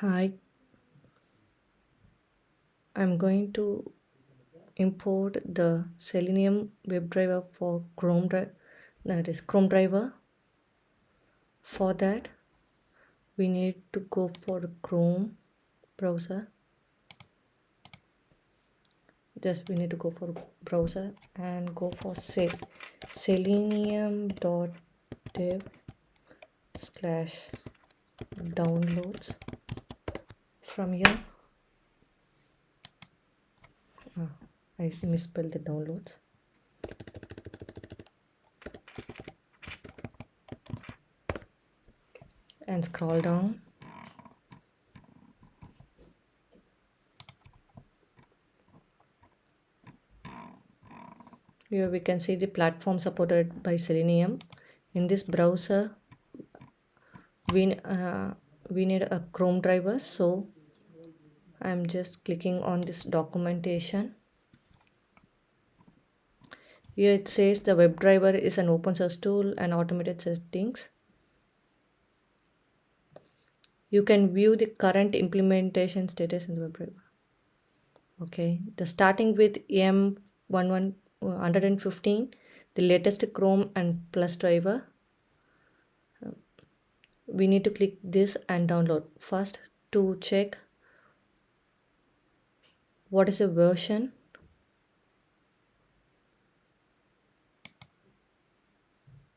Hi, I'm going to import the Selenium WebDriver for Chrome drive, that is Chrome driver. For that, we need to go for Chrome browser. Just we need to go for browser and go for selenium.dev/downloads. From here, I misspelled the downloads. And scroll down. Here we can see the platform supported by Selenium. In this browser, we need a Chrome driver, so I'm just clicking on this documentation. Here it says the WebDriver is an open source tool and automated settings. You can view the current implementation status in the WebDriver. Okay, the starting with M115, the latest Chrome and Plus driver. We need to click this and download. First, to check what is the version.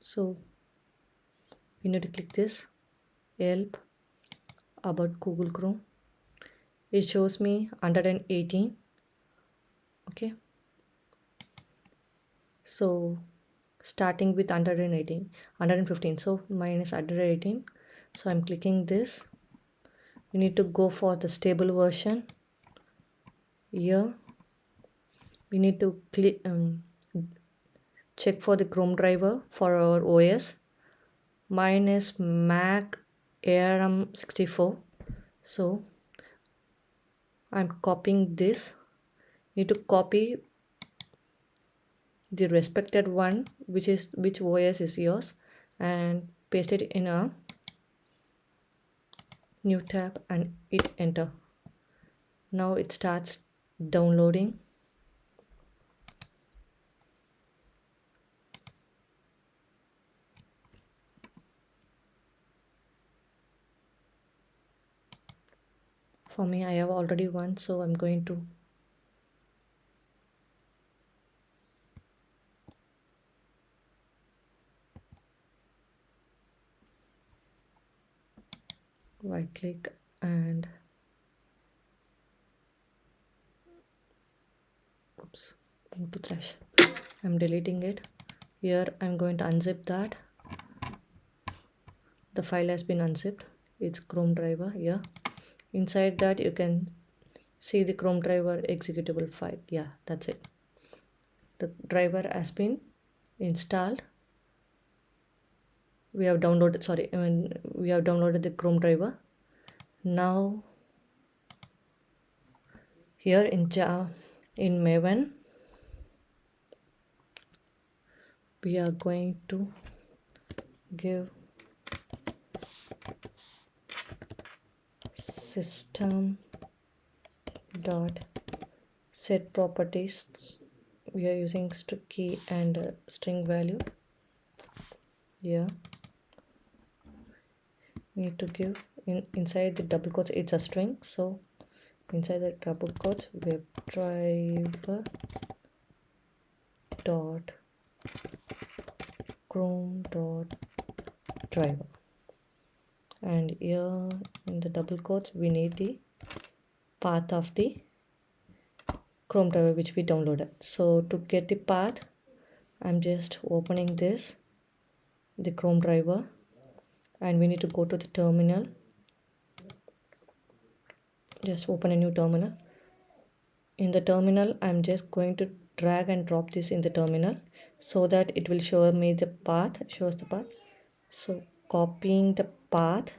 So we need to click this help about Google Chrome. It shows me 118. Okay, so starting with 118, 115, so mine is 118. So I'm clicking this. You need to go for the stable version. Here we need to click check for the Chrome driver for our OS. Mine is Mac ARM64, so I'm copying this. Need to copy the respected one, which OS is yours, and paste it in a new tab and hit enter. Now it starts downloading. For me, I have already one, so I'm going to right click and move to trash. I'm deleting it. Here I'm going to unzip that. The file has been unzipped. It's Chrome driver here. Inside that you can see the Chrome driver executable file. Yeah, that's it. The driver has been installed. We have downloaded the Chrome driver. Now here in Maven, we are going to give system dot set properties. We are using string key and string value. Here we need to give inside the double quotes, it's a string, so inside the double quotes WebDriver dot Chrome dot driver, and here in the double quotes we need the path of the Chrome driver which we downloaded. So to get the path, I'm just opening the Chrome driver, and we need to go to the terminal. Just open a new terminal. In the terminal, I'm just going to drag and drop this in the terminal so that it will show me the path, shows the path. So copying the path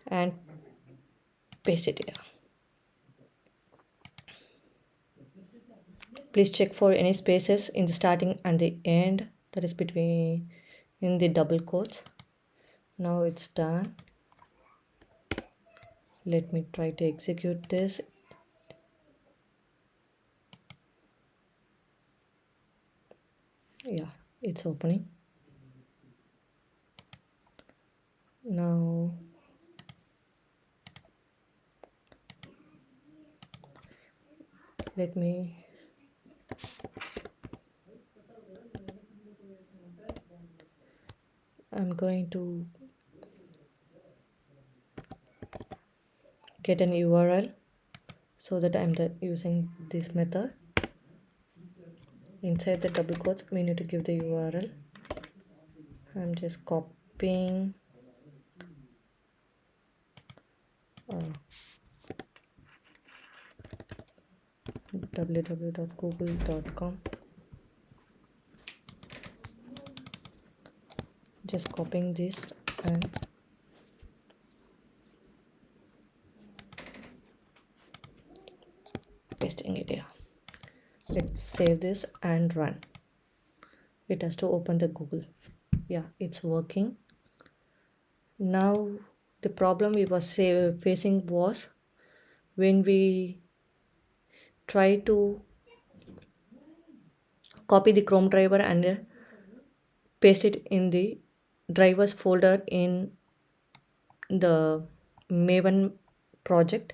and paste it here. Please check for any spaces in the starting and the end, that is between in the double quotes. Now it's done. Let me try to execute this. Yeah, it's opening. Now let me I'm going to get an URL so that I'm using this method. Inside the double quotes we need to give the URL. I'm just copying www.google.com. Just copying this and pasting it here. Let's save this and run. It has to open the Google. Yeah, it's working. Now the problem we was facing was when we try to copy the Chrome driver and paste it in the drivers folder in the Maven project.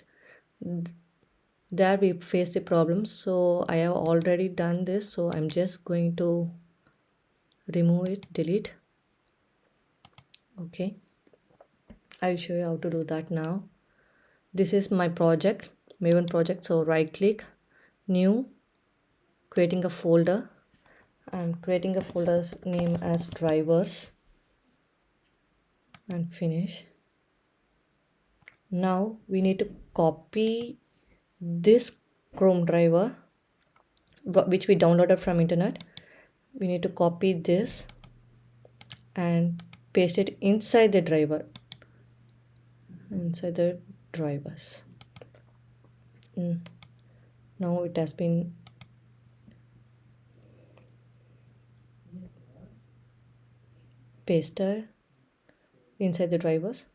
There we face the problem, so I have already done this, so I'm just going to remove it, delete. Okay, I'll show you how to do that now. This is my project, Maven project. So right click, new, creating a folder. I'm creating a folder name as drivers and finish. Now we need to copy this Chrome driver which we downloaded from internet. We need to copy this and paste it inside the driver, inside the drivers. Now it has been pasted inside the drivers.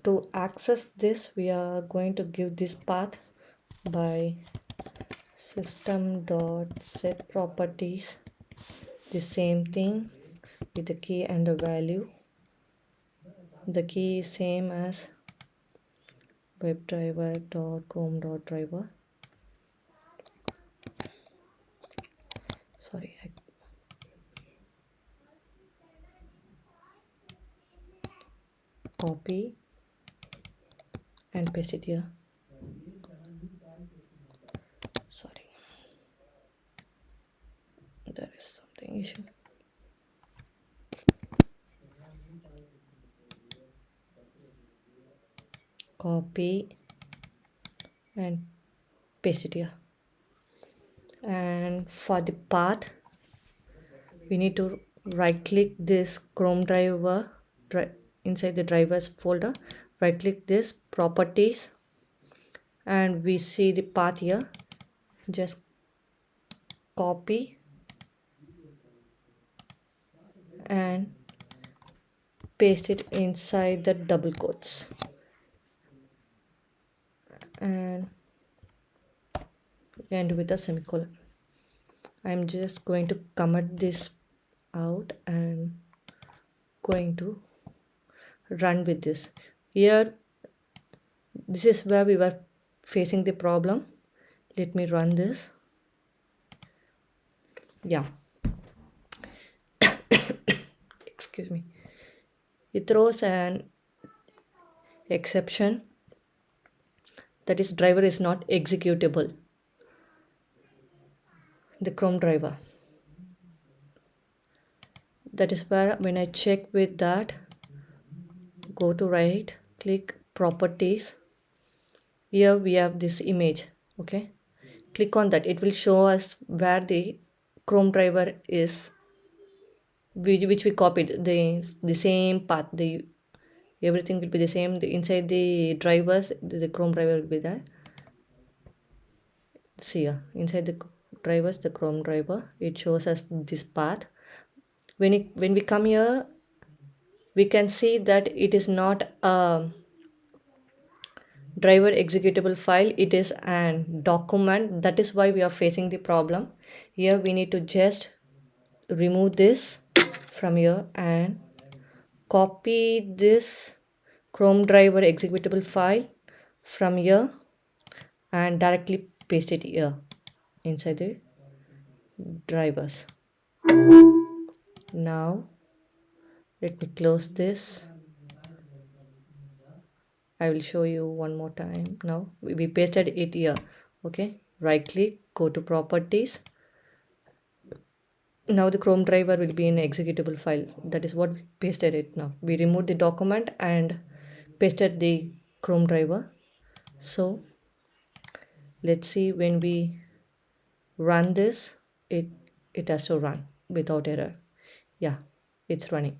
To access this, we are going to give this path by system.setProperties, the same thing with the key and the value. The key is same as webdriver.chrome.driver. Sorry, copy and paste it here. Sorry, there is something issue. Copy and paste it here. And for the path, we need to right click this Chrome driver inside the drivers folder, right click this properties, and we see the path here. Just copy and paste it inside the double quotes and end with a semicolon. I'm just going to comment this out and going to run with this. Here, this is where we were facing the problem. Let me run this. Yeah. Excuse me. It throws an exception, that is driver is not executable, the Chrome driver. That is where when I check with that, go to right click properties. Here we have this image. Okay, click on that. It will show us where the Chrome driver is, which we copied, the same path. The everything will be the same. Inside the drivers, the Chrome driver will be there. See here, inside the drivers, the Chrome driver, it shows us this path. When we come here, we can see that it is not a driver executable file, it is an document. That is why we are facing the problem. Here we need to just remove this from here and copy this Chrome driver executable file from here and directly paste it here inside the drivers. Now let me close this. I will show you one more time. Now we pasted it here. Okay, right click, go to properties. Now the Chrome driver will be in executable file. That is what we pasted it. Now we removed the document and pasted the Chrome driver. So let's see, when we run this, it has to run without error. Yeah, it's running,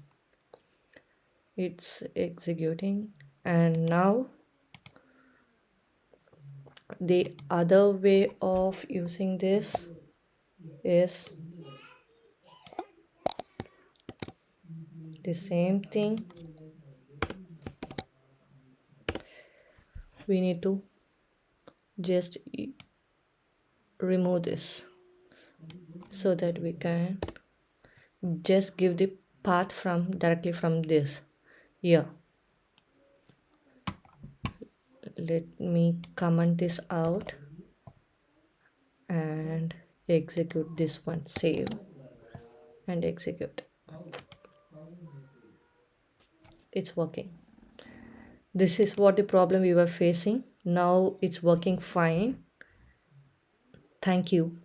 it's executing. And now the other way of using this is the same thing. We need to just remove this so that we can just give the path from directly from this here. Let me comment this out and execute this one. Save and execute. It's working. This is what the problem we were facing. Now it's working fine. Thank you.